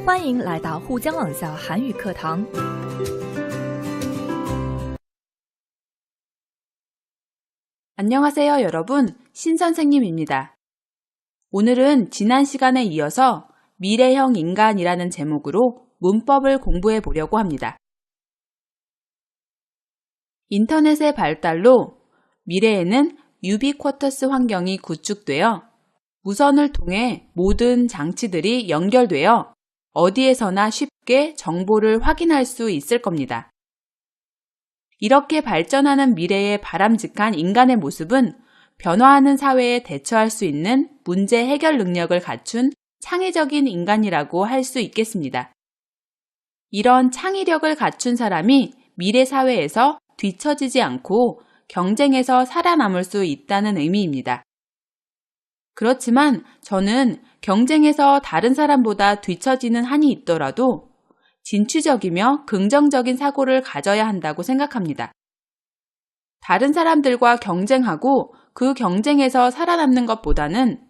欢迎来到沪江网校韩语课堂。 안녕하세요, 여러분. 신선생님입니다. 오늘은 지난 시간에 이어서 미래형 인간이라는 제목으로 문법을 공부해 보려고 합니다. 인터넷의 발달로 미래에는 유비쿼터스 환경이 구축되어 무선을 통해 모든 장치들이 연결되어 어디에서나 쉽게 정보를 확인할 수 있을 겁니다. 이렇게 발전하는 미래의 바람직한 인간의 모습은 변화하는 사회에 대처할 수 있는 문제 해결 능력을 갖춘 창의적인 인간이라고 할 수 있겠습니다. 이런 창의력을 갖춘 사람이 미래 사회에서 뒤처지지 않고 경쟁에서 살아남을 수 있다는 의미입니다. 그렇지만 저는 경쟁에서 다른 사람보다 뒤처지는 한이 있더라도 진취적이며 긍정적인 사고를 가져야 한다고 생각합니다. 다른 사람들과 경쟁하고 그 경쟁에서 살아남는 것보다는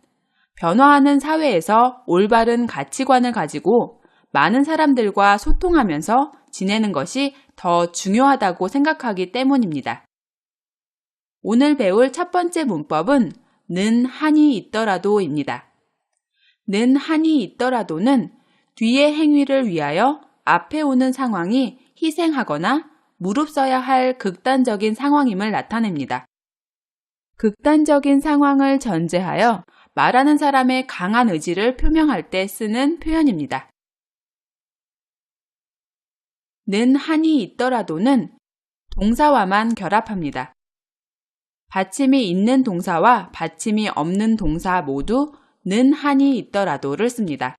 변화하는 사회에서 올바른 가치관을 가지고 많은 사람들과 소통하면서 지내는 것이 더 중요하다고 생각하기 때문입니다. 오늘 배울 첫 번째 문법은 는 한이 있더라도입니다. 는 한이 있더라도는 뒤의 행위를 위하여 앞에 오는 상황이 희생하거나 무릎 서야 할 극단적인 상황임을 나타냅니다. 극단적인 상황을 전제하여 말하는 사람의 강한 의지를 표명할 때 쓰는 표현입니다. 는 한이 있더라도는 동사와만 결합합니다. 받침이 있는 동사와 받침이 없는 동사 모두 는 한이 있더라도를 씁니다.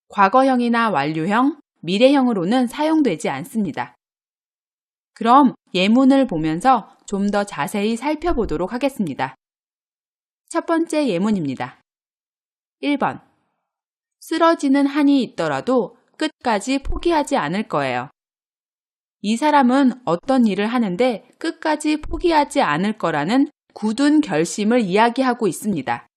과거형이나 완료형, 미래형으로는 사용되지 않습니다. 그럼 예문을 보면서 좀 더 자세히 살펴보도록 하겠습니다. 첫 번째 예문입니다. 1번. 쓰러지는 한이 있더라도 끝까지 포기하지 않을 거예요. 이 사람은 어떤 일을 하는데 끝까지 포기하지 않을 거라는 굳은 결심을 이야기하고 있습니다.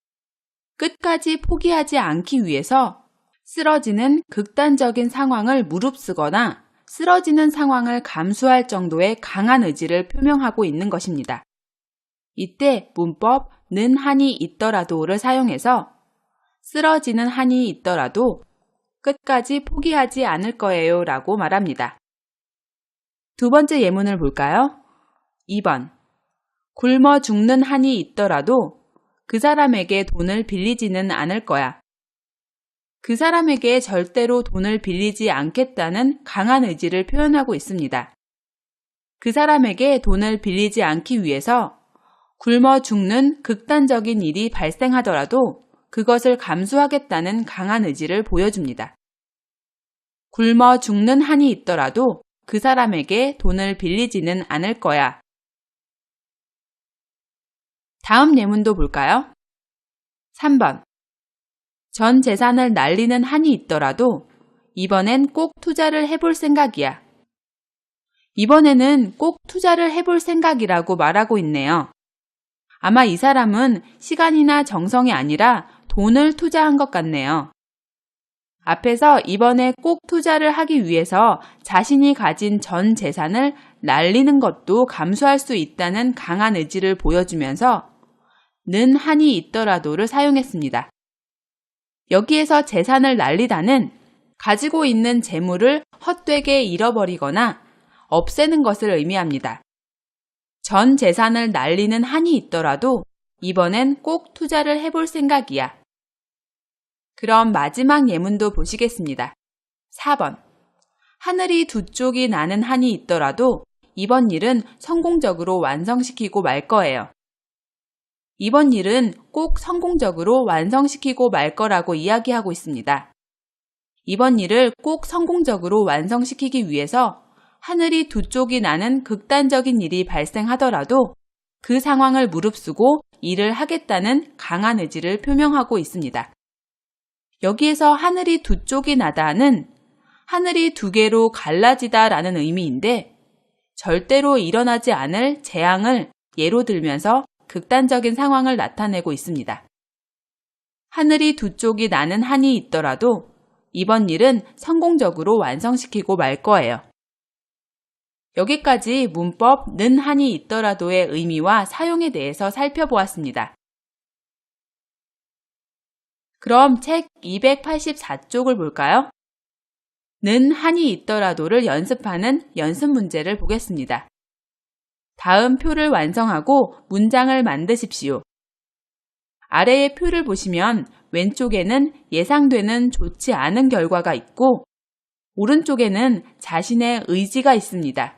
끝까지 포기하지 않기 위해서 쓰러지는 극단적인 상황을 무릅쓰거나 쓰러지는 상황을 감수할 정도의 강한 의지를 표명하고 있는 것입니다. 이때 문법 는 한이 있더라도를 사용해서 쓰러지는 한이 있더라도 끝까지 포기하지 않을 거예요 라고 말합니다. 두 번째 예문을 볼까요? 2번. 굶어 죽는 한이 있더라도 그 사람에게 돈을 빌리지는 않을 거야. 그 사람에게 절대로 돈을 빌리지 않겠다는 강한 의지를 표현하고 있습니다. 그 사람에게 돈을 빌리지 않기 위해서 굶어 죽는 극단적인 일이 발생하더라도 그것을 감수하겠다는 강한 의지를 보여줍니다. 굶어 죽는 한이 있더라도 그 사람에게 돈을 빌리지는 않을 거야. 다음 예문도 볼까요? 3번. 전 재산을 날리는 한이 있더라도 이번엔 꼭 투자를 해볼 생각이야. 이번에는 꼭 투자를 해볼 생각이라고 말하고 있네요. 아마 이 사람은 시간이나 정성이 아니라 돈을 투자한 것 같네요. 앞에서 이번에 꼭 투자를 하기 위해서 자신이 가진 전 재산을 날리는 것도 감수할 수 있다는 강한 의지를 보여주면서 는 한이 있더라도를 사용했습니다. 여기에서 재산을 날리다는 가지고 있는 재물을 헛되게 잃어버리거나 없애는 것을 의미합니다. 전 재산을 날리는 한이 있더라도 이번엔 꼭 투자를 해볼 생각이야. 그럼 마지막 예문도 보시겠습니다. 4번. 하늘이 두 쪽이 나는 한이 있더라도 이번 일은 성공적으로 완성시키고 말 거예요. 이번 일은 꼭 성공적으로 완성시키고 말 거라고 이야기하고 있습니다. 이번 일을 꼭 성공적으로 완성시키기 위해서 하늘이 두 쪽이 나는 극단적인 일이 발생하더라도 그 상황을 무릅쓰고 일을 하겠다는 강한 의지를 표명하고 있습니다. 여기에서 하늘이 두 쪽이 나다는 하늘이 두 개로 갈라지다 라는 의미인데 절대로 일어나지 않을 재앙을 예로 들면서 극단적인 상황을 나타내고 있습니다. 하늘이 두 쪽이 나는 한이 있더라도 이번 일은 성공적으로 완성시키고 말 거예요. 여기까지 문법 는 한이 있더라도의 의미와 사용에 대해서 살펴보았습니다. 그럼 책 284쪽을 볼까요? 는 한이 있더라도를 연습하는 연습 문제를 보겠습니다. 다음 표를 완성하고 문장을 만드십시오. 아래의 표를 보시면 왼쪽에는 예상되는 좋지 않은 결과가 있고 오른쪽에는 자신의 의지가 있습니다.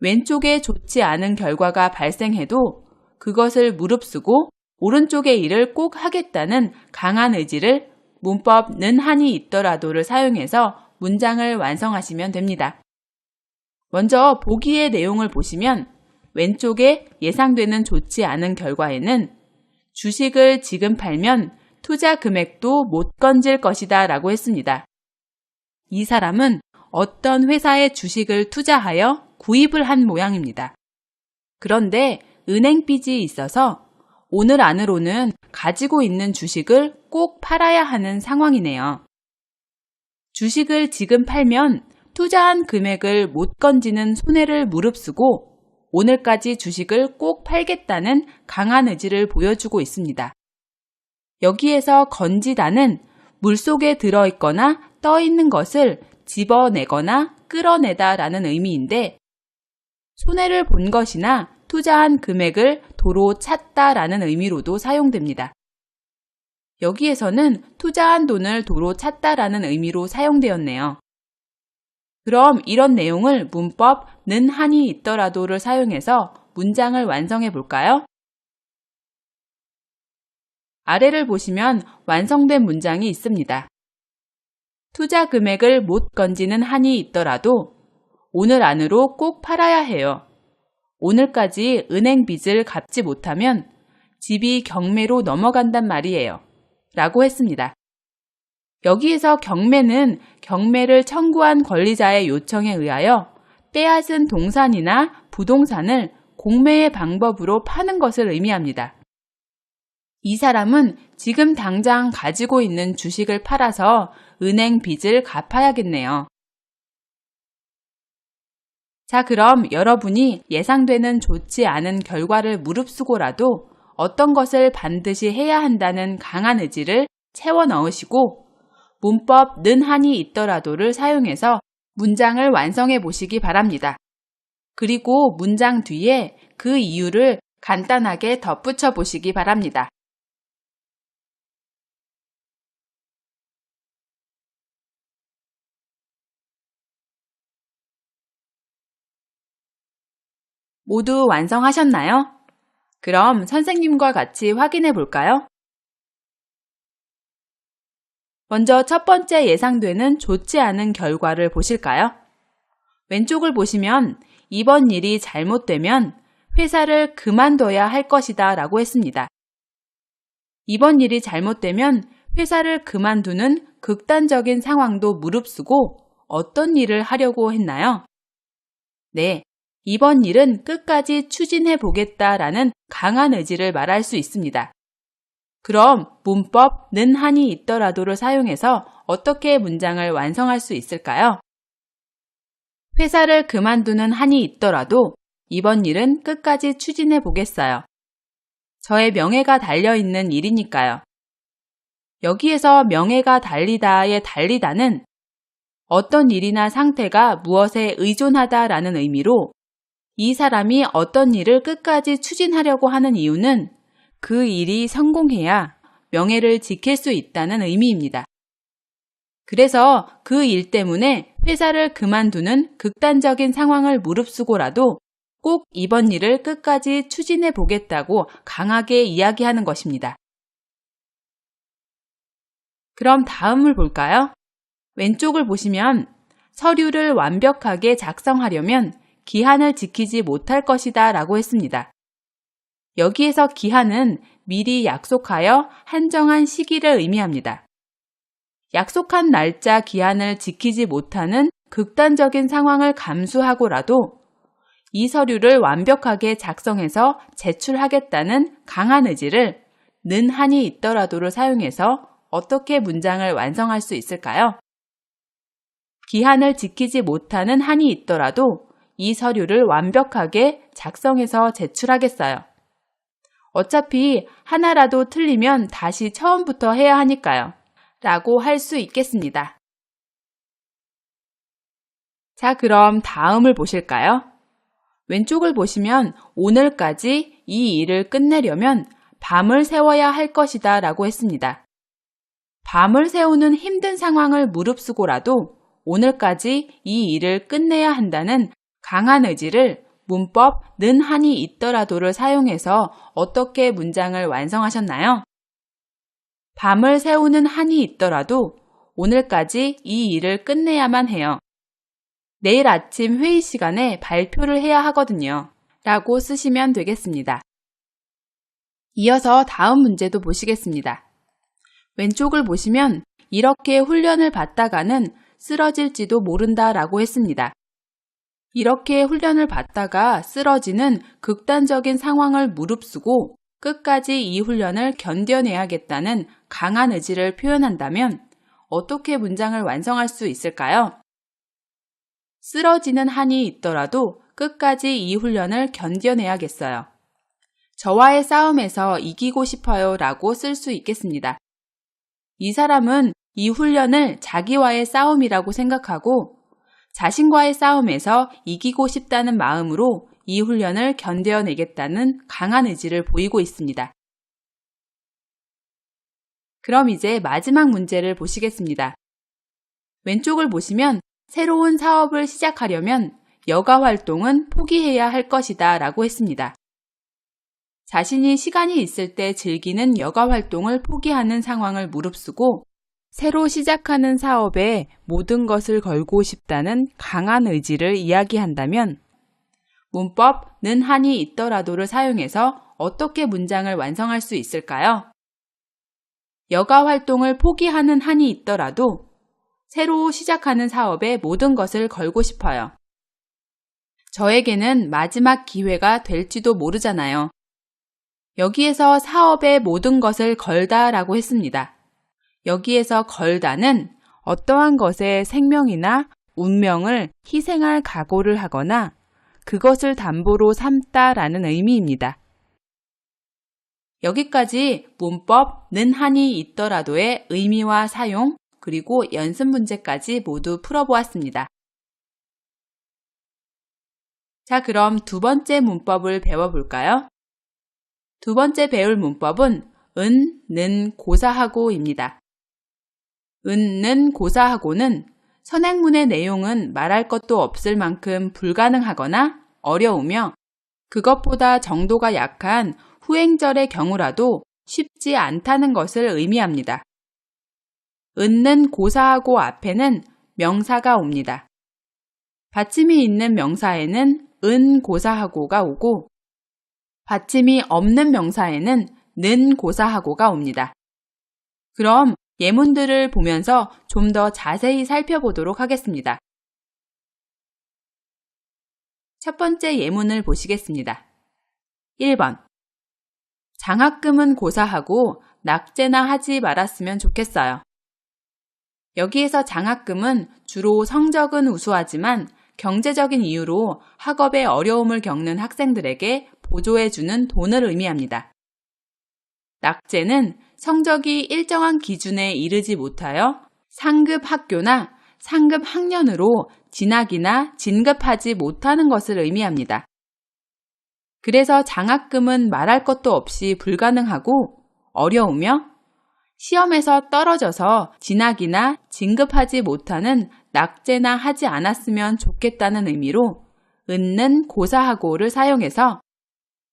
왼쪽에 좋지 않은 결과가 발생해도 그것을 무릅쓰고 오른쪽의 일을 꼭 하겠다는 강한 의지를 문법 는 한이 있더라도를 사용해서 문장을 완성하시면 됩니다. 먼저 보기의 내용을 보시면 왼쪽에 예상되는 좋지 않은 결과에는 주식을 지금 팔면 투자 금액도 못 건질 것이다 라고 했습니다. 이 사람은 어떤 회사의 주식을 투자하여 구입을 한 모양입니다. 그런데 은행 빚이 있어서 오늘 안으로는 가지고 있는 주식을 꼭 팔아야 하는 상황이네요. 주식을 지금 팔면 투자한 금액을 못 건지는 손해를 무릅쓰고 오늘까지 주식을 꼭 팔겠다는 강한 의지를 보여주고 있습니다. 여기에서 건지다는 물속에 들어있거나 떠있는 것을 집어내거나 끌어내다 라는 의미인데 손해를 본 것이나 투자한 금액을 도로 찼다 라는 의미로도 사용됩니다. 여기에서는 투자한 돈을 도로 찼다 라는 의미로 사용되었네요. 그럼 이런 내용을 문법 는 한이 있더라도를 사용해서 문장을 완성해 볼까요? 아래를 보시면 완성된 문장이 있습니다. 투자 금액을 못 건지는 한이 있더라도 오늘 안으로 꼭 팔아야 해요. 오늘까지 은행 빚을 갚지 못하면 집이 경매로 넘어간단 말이에요. 라고 했습니다. 여기에서 경매는 경매를 청구한 권리자의 요청에 의하여 빼앗은 동산이나 부동산을 공매의 방법으로 파는 것을 의미합니다. 이 사람은 지금 당장 가지고 있는 주식을 팔아서 은행 빚을 갚아야겠네요. 자, 그럼 여러분이 예상되는 좋지 않은 결과를 무릅쓰고라도 어떤 것을 반드시 해야 한다는 강한 의지를 채워 넣으시고 문법 는 한이 있더라도를 사용해서 문장을 완성해 보시기 바랍니다. 그리고 문장 뒤에 그 이유를 간단하게 덧붙여 보시기 바랍니다. 모두 완성하셨나요? 그럼 선생님과 같이 확인해 볼까요? 먼저 첫 번째 예상되는 좋지 않은 결과를 보실까요? 왼쪽을 보시면 이번 일이 잘못되면 회사를 그만둬야 할 것이다 라고 했습니다. 이번 일이 잘못되면 회사를 그만두는 극단적인 상황도 무릅쓰고 어떤 일을 하려고 했나요? 네, 이번 일은 끝까지 추진해 보겠다라는 강한 의지를 말할 수 있습니다. 그럼 문법 는 한이 있더라도를 사용해서 어떻게 문장을 완성할 수 있을까요? 회사를 그만두는 한이 있더라도 이번 일은 끝까지 추진해 보겠어요. 저의 명예가 달려있는 일이니까요. 여기에서 명예가 달리다의 달리다는 어떤 일이나 상태가 무엇에 의존하다라는 의미로 이 사람이 어떤 일을 끝까지 추진하려고 하는 이유는 그 일이 성공해야 명예를 지킬 수 있다는 의미입니다. 그래서 그 일 때문에 회사를 그만두는 극단적인 상황을 무릅쓰고라도 꼭 이번 일을 끝까지 추진해 보겠다고 강하게 이야기하는 것입니다. 그럼 다음을 볼까요? 왼쪽을 보시면 서류를 완벽하게 작성하려면 기한을 지키지 못할 것이다 라고 했습니다. 여기에서 기한은 미리 약속하여 한정한 시기를 의미합니다. 약속한 날짜 기한을 지키지 못하는 극단적인 상황을 감수하고라도 이 서류를 완벽하게 작성해서 제출하겠다는 강한 의지를 는 한이 있더라도를 사용해서 어떻게 문장을 완성할 수 있을까요? 기한을 지키지 못하는 한이 있더라도 이 서류를 완벽하게 작성해서 제출하겠어요. 어차피 하나라도 틀리면 다시 처음부터 해야 하니까요. 라고 할 수 있겠습니다. 자, 그럼 다음을 보실까요? 왼쪽을 보시면 오늘까지 이 일을 끝내려면 밤을 새워야 할 것이다 라고 했습니다. 밤을 새우는 힘든 상황을 무릅쓰고라도 오늘까지 이 일을 끝내야 한다는 강한 의지를 문법 는 한이 있더라도를 사용해서 어떻게 문장을 완성하셨나요? 밤을 새우는 한이 있더라도 오늘까지 이 일을 끝내야만 해요. 내일 아침 회의 시간에 발표를 해야 하거든요. 라고 쓰시면 되겠습니다. 이어서 다음 문제도 보시겠습니다. 왼쪽을 보시면 이렇게 훈련을 받다가는 쓰러질지도 모른다 라고 했습니다. 이렇게 훈련을 받다가 쓰러지는 극단적인 상황을 무릅쓰고 끝까지 이 훈련을 견뎌내야겠다는 강한 의지를 표현한다면 어떻게 문장을 완성할 수 있을까요? 쓰러지는 한이 있더라도 끝까지 이 훈련을 견뎌내야겠어요. 저와의 싸움에서 이기고 싶어요 라고 쓸 수 있겠습니다. 이 사람은 이 훈련을 자기와의 싸움이라고 생각하고 자신과의 싸움에서 이기고 싶다는 마음으로 이 훈련을 견뎌내겠다는 강한 의지를 보이고 있습니다. 그럼 이제 마지막 문제를 보시겠습니다. 왼쪽을 보시면 새로운 사업을 시작하려면 여가 활동은 포기해야 할 것이다 라고 했습니다. 자신이 시간이 있을 때 즐기는 여가 활동을 포기하는 상황을 무릅쓰고 새로 시작하는 사업에 모든 것을 걸고 싶다는 강한 의지를 이야기한다면 문법 는 한이 있더라도를 사용해서 어떻게 문장을 완성할 수 있을까요? 여가 활동을 포기하는 한이 있더라도 새로 시작하는 사업에 모든 것을 걸고 싶어요. 저에게는 마지막 기회가 될지도 모르잖아요. 여기에서 사업에 모든 것을 걸다 라고 했습니다. 여기에서 걸다는 어떠한 것에 생명이나 운명을 희생할 각오를 하거나 그것을 담보로 삼다라는 의미입니다. 여기까지 문법 는 한이 있더라도의 의미와 사용 그리고 연습 문제까지 모두 풀어보았습니다. 자, 그럼 두 번째 문법을 배워볼까요? 두 번째 배울 문법은 은, 는, 고사하고입니다. 은, 는, 고사하고는 선행문의 내용은 말할 것도 없을 만큼 불가능하거나 어려우며 그것보다 정도가 약한 후행절의 경우라도 쉽지 않다는 것을 의미합니다. 은, 는, 고사하고 앞에는 명사가 옵니다. 받침이 있는 명사에는 은, 고사하고가 오고 받침이 없는 명사에는 는, 고사하고가 옵니다. 그럼 예문들을 보면서 좀 더 자세히 살펴보도록 하겠습니다. 첫 번째 예문을 보시겠습니다. 1번. 장학금은 고사하고 낙제나 하지 말았으면 좋겠어요. 여기에서 장학금은 주로 성적은 우수하지만 경제적인 이유로 학업에 어려움을 겪는 학생들에게 보조해주는 돈을 의미합니다. 낙제는 성적이 일정한 기준에 이르지 못하여 상급 학교나 상급 학년으로 진학이나 진급하지 못하는 것을 의미합니다. 그래서 장학금은 말할 것도 없이 불가능하고 어려우며 시험에서 떨어져서 진학이나 진급하지 못하는 낙제나 하지 않았으면 좋겠다는 의미로 은는 고사하고를 사용해서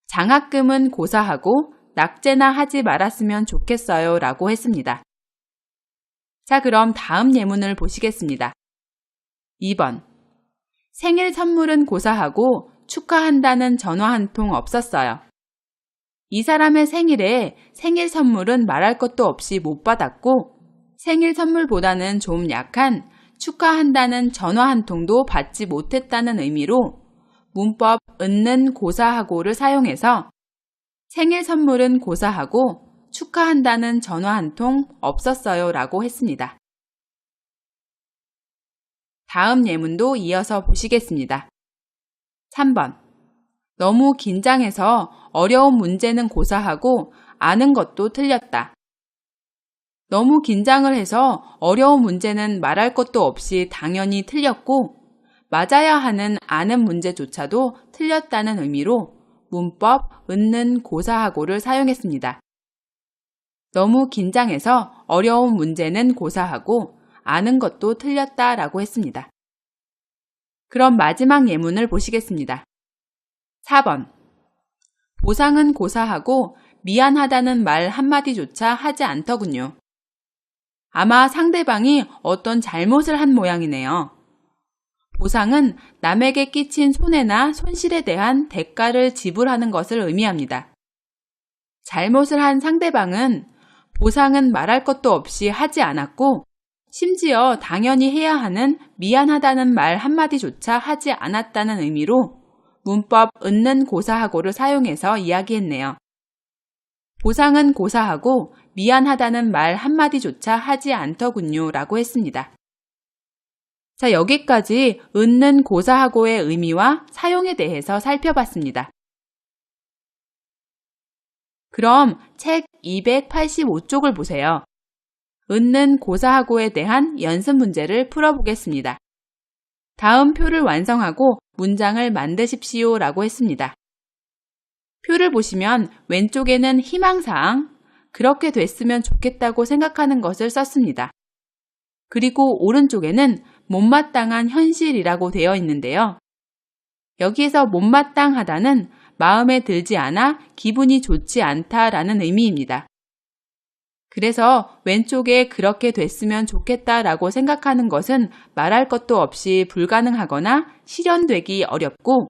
장학금은 고사하고 낙제나 하지 말았으면 좋겠어요 라고 했습니다. 자, 그럼 다음 예문을 보시겠습니다. 2번. 생일 선물은 고사하고 축하한다는 전화 한 통 없었어요. 이 사람의 생일에 생일 선물은 말할 것도 없이 못 받았고 생일 선물보다는 좀 약한 축하한다는 전화 한 통도 받지 못했다는 의미로 문법 은는 고사하고를 사용해서 생일 선물은 고사하고 축하한다는 전화 한 통 없었어요 라고 했습니다. 다음 예문도 이어서 보시겠습니다. 3번. 너무 긴장해서 어려운 문제는 고사하고 아는 것도 틀렸다. 너무 긴장을 해서 어려운 문제는 말할 것도 없이 당연히 틀렸고 맞아야 하는 아는 문제조차도 틀렸다는 의미로 문법 은는 고사하고를 사용했습니다. 너무 긴장해서 어려운 문제는 고사하고 아는 것도 틀렸다라고 했습니다. 그럼 마지막 예문을 보시겠습니다. 4번. 보상은 고사하고 미안하다는 말 한마디조차 하지 않더군요. 아마 상대방이 어떤 잘못을 한 모양이네요. 보상은 남에게 끼친 손해나 손실에 대한 대가를 지불하는 것을 의미합니다. 잘못을 한 상대방은 보상은 말할 것도 없이 하지 않았고 심지어 당연히 해야 하는 미안하다는 말 한마디조차 하지 않았다는 의미로 문법 은는 고사하고를 사용해서 이야기했네요. 보상은 고사하고 미안하다는 말 한마디조차 하지 않더군요 라고 했습니다. 자, 여기까지 은는 고사하고의 의미와 사용에 대해서 살펴봤습니다. 그럼 책 285쪽을 보세요. 은는 고사하고에 대한 연습 문제를 풀어보겠습니다. 다음 표를 완성하고 문장을 만드십시오 라고 했습니다. 표를 보시면 왼쪽에는 희망사항, 그렇게 됐으면 좋겠다고 생각하는 것을 썼습니다. 그리고 오른쪽에는 못마땅한 현실이라고 되어 있는데요. 여기에서 못마땅하다는 마음에 들지 않아 기분이 좋지 않다라는 의미입니다. 그래서 왼쪽에 그렇게 됐으면 좋겠다라고 생각하는 것은 말할 것도 없이 불가능하거나 실현되기 어렵고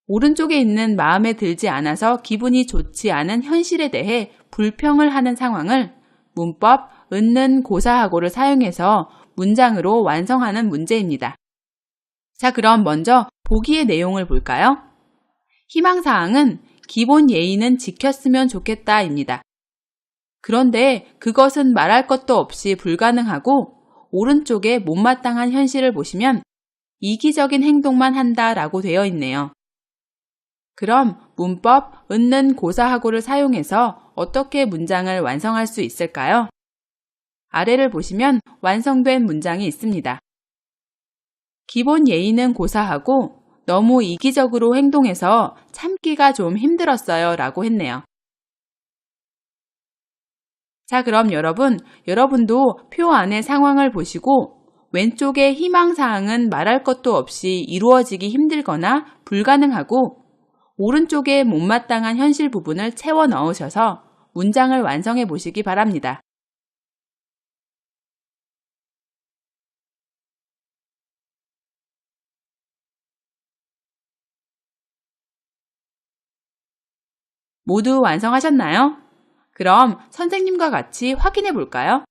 오른쪽에 있는 마음에 들지 않아서 기분이 좋지 않은 현실에 대해 불평을 하는 상황을 문법 은는 고사하고를 사용해서 문장으로 완성하는 문제입니다. 자, 그럼 먼저 보기의 내용을 볼까요? 희망사항은 기본 예의는 지켰으면 좋겠다입니다. 그런데 그것은 말할 것도 없이 불가능하고 오른쪽에 못마땅한 현실을 보시면 이기적인 행동만 한다라고 되어 있네요. 그럼 문법 은는 고사하고를 사용해서 어떻게 문장을 완성할 수 있을까요? 아래를 보시면 완성된 문장이 있습니다. 기본 예의는 고사하고 너무 이기적으로 행동해서 참기가 좀 힘들었어요 라고 했네요. 자, 그럼 여러분도 표 안의 상황을 보시고 왼쪽의 희망사항은 말할 것도 없이 이루어지기 힘들거나 불가능하고 오른쪽에 못마땅한 현실 부분을 채워 넣으셔서 문장을 완성해 보시기 바랍니다. 모두 완성하셨나요? 그럼 선생님과 같이 확인해 볼까요?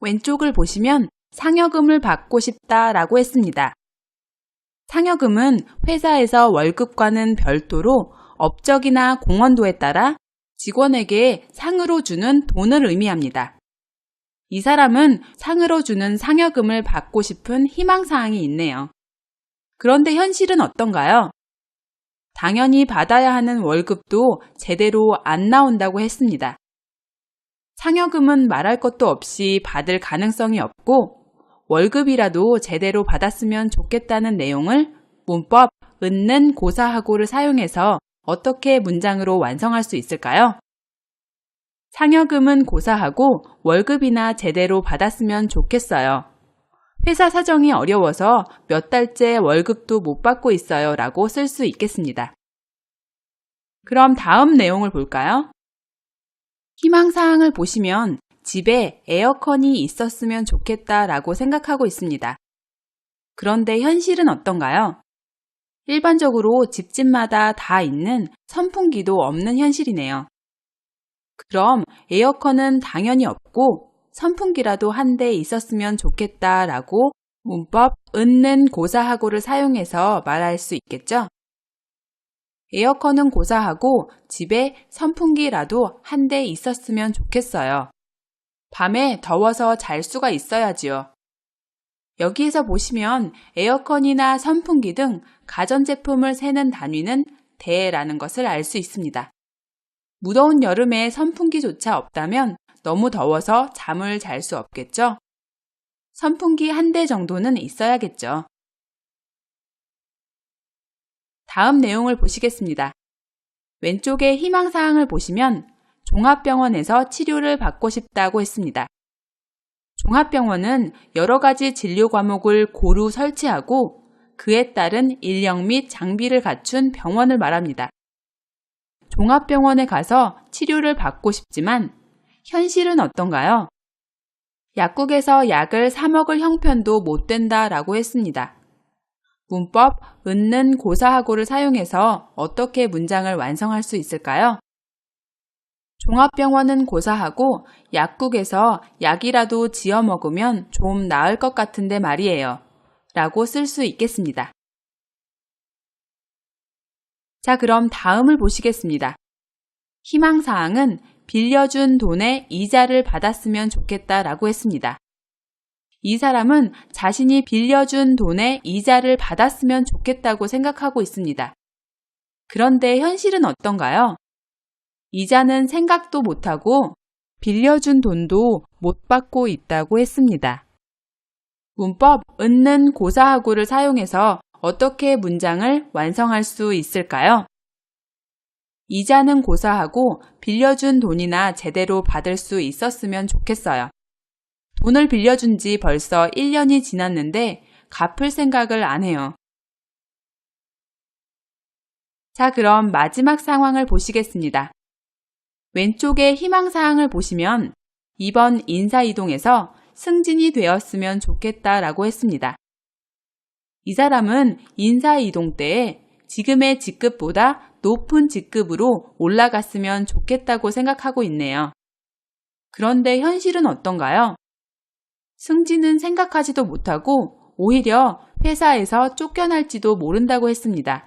왼쪽을 보시면 상여금을 받고 싶다라고 했습니다. 상여금은 회사에서 월급과는 별도로 업적이나 공헌도에 따라 직원에게 상으로 주는 돈을 의미합니다. 이 사람은 상으로 주는 상여금을 받고 싶은 희망사항이 있네요. 그런데 현실은 어떤가요? 당연히 받아야 하는 월급도 제대로 안 나온다고 했습니다. 상여금은 말할 것도 없이 받을 가능성이 없고 월급이라도 제대로 받았으면 좋겠다는 내용을 문법 은는 고사하고를 사용해서 어떻게 문장으로 완성할 수 있을까요? 상여금은 고사하고 월급이나 제대로 받았으면 좋겠어요. 회사 사정이 어려워서 몇 달째 월급도 못 받고 있어요 라고 쓸 수 있겠습니다. 그럼 다음 내용을 볼까요? 희망사항을 보시면 집에 에어컨이 있었으면 좋겠다 라고 생각하고 있습니다. 그런데 현실은 어떤가요? 일반적으로 집집마다 다 있는 선풍기도 없는 현실이네요. 그럼 에어컨은 당연히 없고 선풍기라도 한 대 있었으면 좋겠다 라고 문법 은는 고사하고를 사용해서 말할 수 있겠죠? 에어컨은 고사하고 집에 선풍기라도 한 대 있었으면 좋겠어요. 밤에 더워서 잘 수가 있어야지요. 여기에서 보시면 에어컨이나 선풍기 등 가전제품을 세는 단위는 대라는 것을 알 수 있습니다. 무더운 여름에 선풍기조차 없다면 너무 더워서 잠을 잘 수 없겠죠? 선풍기 한 대 정도는 있어야겠죠. 다음 내용을 보시겠습니다. 왼쪽에 희망사항을 보시면 종합병원에서 치료를 받고 싶다고 했습니다. 종합병원은 여러 가지 진료 과목을 고루 설치하고 그에 따른 인력 및 장비를 갖춘 병원을 말합니다. 종합병원에 가서 치료를 받고 싶지만 현실은 어떤가요? 약국에서 약을 사 먹을 형편도 못 된다라고 했습니다. 문법 은는 고사하고를 사용해서 어떻게 문장을 완성할 수 있을까요? 종합병원은 고사하고 약국에서 약이라도 지어 먹으면 좀 나을 것 같은데 말이에요. 라고 쓸 수 있겠습니다. 자, 그럼 다음을 보시겠습니다. 희망사항은 빌려준 돈의 이자를 받았으면 좋겠다라고 했습니다. 이 사람은 자신이 빌려준 돈의 이자를 받았으면 좋겠다고 생각하고 있습니다. 그런데 현실은 어떤가요? 이자는 생각도 못하고 빌려준 돈도 못 받고 있다고 했습니다. 문법 은는 고사하고를 사용해서 어떻게 문장을 완성할 수 있을까요? 이자는 고사하고 빌려준 돈이나 제대로 받을 수 있었으면 좋겠어요. 돈을 빌려준 지 벌써 1년이 지났는데 갚을 생각을 안 해요. 자, 그럼 마지막 상황을 보시겠습니다. 왼쪽에 희망사항을 보시면 이번 인사이동에서 승진이 되었으면 좋겠다라고 했습니다. 이 사람은 인사이동 때에 지금의 직급보다 높은 직급으로 올라갔으면 좋겠다고 생각하고 있네요. 그런데 현실은 어떤가요? 승진은 생각하지도 못하고 오히려 회사에서 쫓겨날지도 모른다고 했습니다.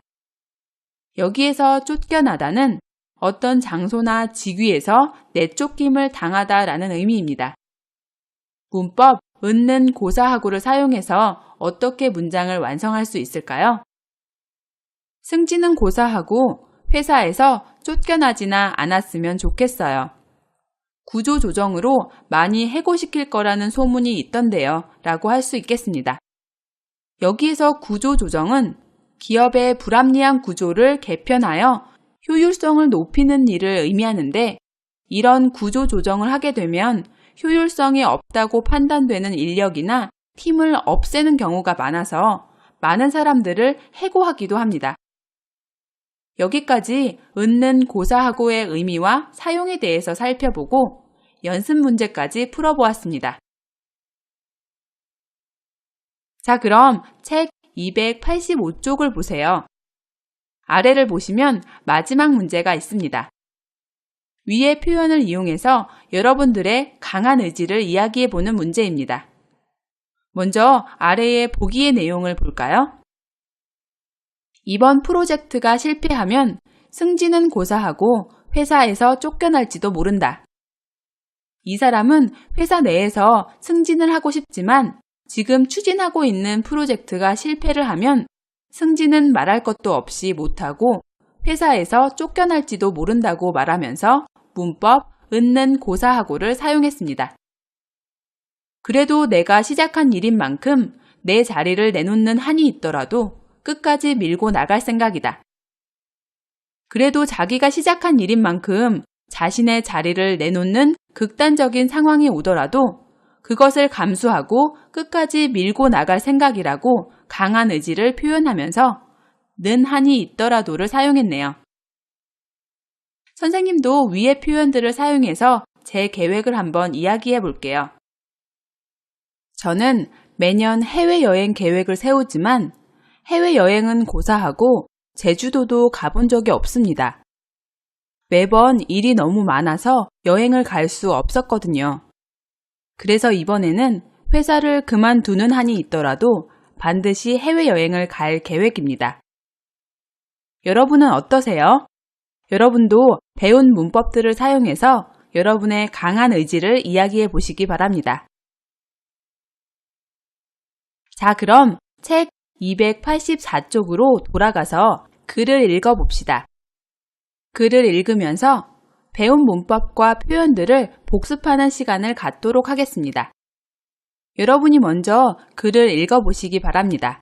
여기에서 쫓겨나다는 어떤 장소나 직위에서 내쫓김을 당하다라는 의미입니다. 문법 은는 고사하고를 사용해서 어떻게 문장을 완성할 수 있을까요? 승진은 고사하고 회사에서 쫓겨나지나 않았으면 좋겠어요. 구조조정으로 많이 해고시킬 거라는 소문이 있던데요. 라고 할 수 있겠습니다. 여기에서 구조조정은 기업의 불합리한 구조를 개편하여 효율성을 높이는 일을 의미하는데 이런 구조조정을 하게 되면 효율성이 없다고 판단되는 인력이나 팀을 없애는 경우가 많아서 많은 사람들을 해고하기도 합니다. 여기까지 은는 고사하고의 의미와 사용에 대해서 살펴보고 연습 문제까지 풀어보았습니다. 자, 그럼 책 285쪽을 보세요. 아래를 보시면 마지막 문제가 있습니다. 위의 표현을 이용해서 여러분들의 강한 의지를 이야기해보는 문제입니다. 먼저 아래의 보기의 내용을 볼까요? 이번 프로젝트가 실패하면 승진은 고사하고 회사에서 쫓겨날지도 모른다. 이 사람은 회사 내에서 승진을 하고 싶지만 지금 추진하고 있는 프로젝트가 실패를 하면 승진은 말할 것도 없이 못하고 회사에서 쫓겨날지도 모른다고 말하면서 문법 은는 고사하고를 사용했습니다. 그래도 내가 시작한 일인 만큼 내 자리를 내놓는 한이 있더라도 끝까지 밀고 나갈 생각이다. 그래도 자기가 시작한 일인 만큼 자신의 자리를 내놓는 극단적인 상황이 오더라도 그것을 감수하고 끝까지 밀고 나갈 생각이라고 강한 의지를 표현하면서 는 한이 있더라도를 사용했네요. 선생님도 위의 표현들을 사용해서 제 계획을 한번 이야기해 볼게요. 저는 매년 해외여행 계획을 세우지만 해외여행은 고사하고 제주도도 가본 적이 없습니다. 매번 일이 너무 많아서 여행을 갈 수 없었거든요. 그래서 이번에는 회사를 그만두는 한이 있더라도 반드시 해외여행을 갈 계획입니다. 여러분은 어떠세요? 여러분도 배운 문법들을 사용해서 여러분의 강한 의지를 이야기해 보시기 바랍니다. 자, 그럼 책 284쪽으로 돌아가서 글을 읽어봅시다. 글을 읽으면서 배운 문법과 표현들을 복습하는 시간을 갖도록 하겠습니다. 여러분이 먼저 글을 읽어보시기 바랍니다.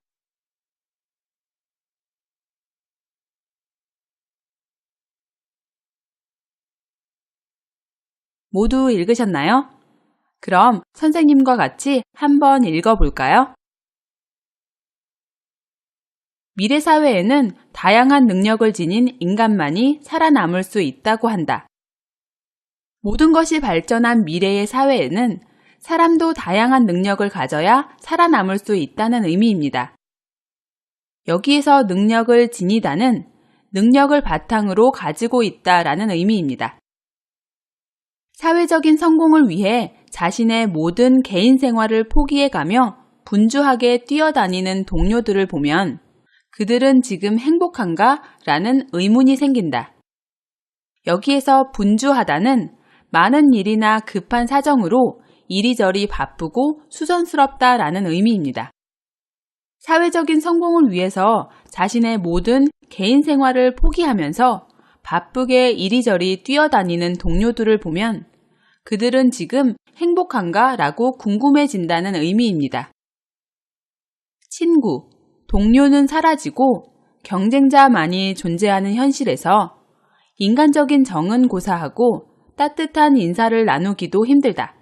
모두 읽으셨나요? 그럼 선생님과 같이 한번 읽어볼까요? 미래 사회에는 다양한 능력을 지닌 인간만이 살아남을 수 있다고 한다. 모든 것이 발전한 미래의 사회에는 사람도 다양한 능력을 가져야 살아남을 수 있다는 의미입니다. 여기에서 능력을 지니다는 능력을 바탕으로 가지고 있다라는 의미입니다. 사회적인 성공을 위해 자신의 모든 개인 생활을 포기해가며 분주하게 뛰어다니는 동료들을 보면 그들은 지금 행복한가? 라는 의문이 생긴다. 여기에서 분주하다는 많은 일이나 급한 사정으로 이리저리 바쁘고 수선스럽다라는 의미입니다. 사회적인 성공을 위해서 자신의 모든 개인 생활을 포기하면서 바쁘게 이리저리 뛰어다니는 동료들을 보면 그들은 지금 행복한가? 라고 궁금해진다는 의미입니다. 친구, 동료는 사라지고 경쟁자만이 존재하는 현실에서 인간적인 정은 고사하고 따뜻한 인사를 나누기도 힘들다.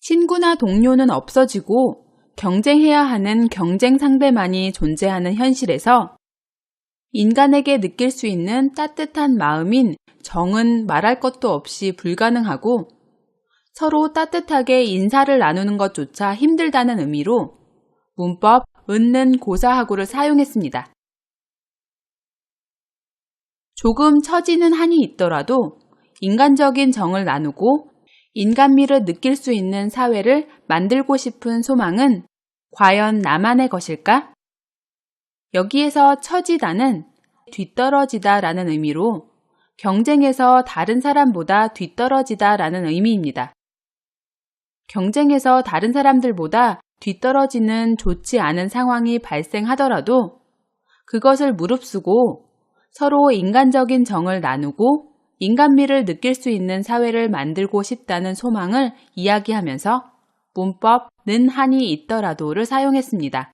친구나 동료는 없어지고 경쟁해야 하는 경쟁 상대만이 존재하는 현실에서 인간에게 느낄 수 있는 따뜻한 마음인 정은 말할 것도 없이 불가능하고 서로 따뜻하게 인사를 나누는 것조차 힘들다는 의미로 문법 은는 고사하고를 사용했습니다. 조금 처지는 한이 있더라도 인간적인 정을 나누고 인간미를 느낄 수 있는 사회를 만들고 싶은 소망은 과연 나만의 것일까? 여기에서 처지다는 뒤떨어지다라는 의미로 경쟁에서 다른 사람보다 뒤떨어지다라는 의미입니다. 경쟁에서 다른 사람들보다 뒤떨어지는 좋지 않은 상황이 발생하더라도 그것을 무릅쓰고 서로 인간적인 정을 나누고 인간미를 느낄 수 있는 사회를 만들고 싶다는 소망을 이야기하면서 문법 는 한이 있더라도를 사용했습니다.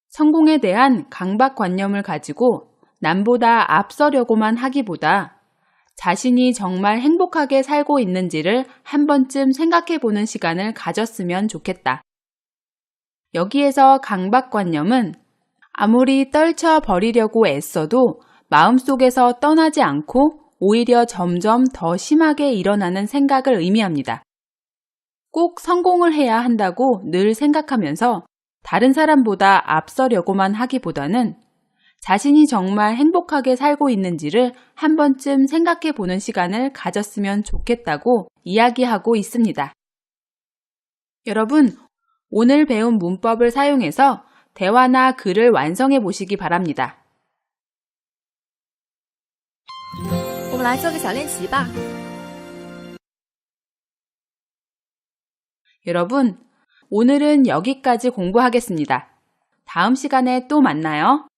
성공에 대한 강박관념을 가지고 남보다 앞서려고만 하기보다 자신이 정말 행복하게 살고 있는지를 한 번쯤 생각해 보는 시간을 가졌으면 좋겠다. 여기에서 강박관념은 아무리 떨쳐버리려고 애써도 마음속에서 떠나지 않고 오히려 점점 더 심하게 일어나는 생각을 의미합니다. 꼭 성공을 해야 한다고 늘 생각하면서 다른 사람보다 앞서려고만 하기보다는 자신이 정말 행복하게 살고 있는지를 한 번쯤 생각해 보는 시간을 가졌으면 좋겠다고 이야기하고 있습니다. 여러분, 오늘 배운 문법을 사용해서 대화나 글을 완성해 보시기 바랍니다. 我们来做个小练习吧。 여러분, 오늘은 여기까지 공부하겠습니다. 다음 시간에 또 만나요.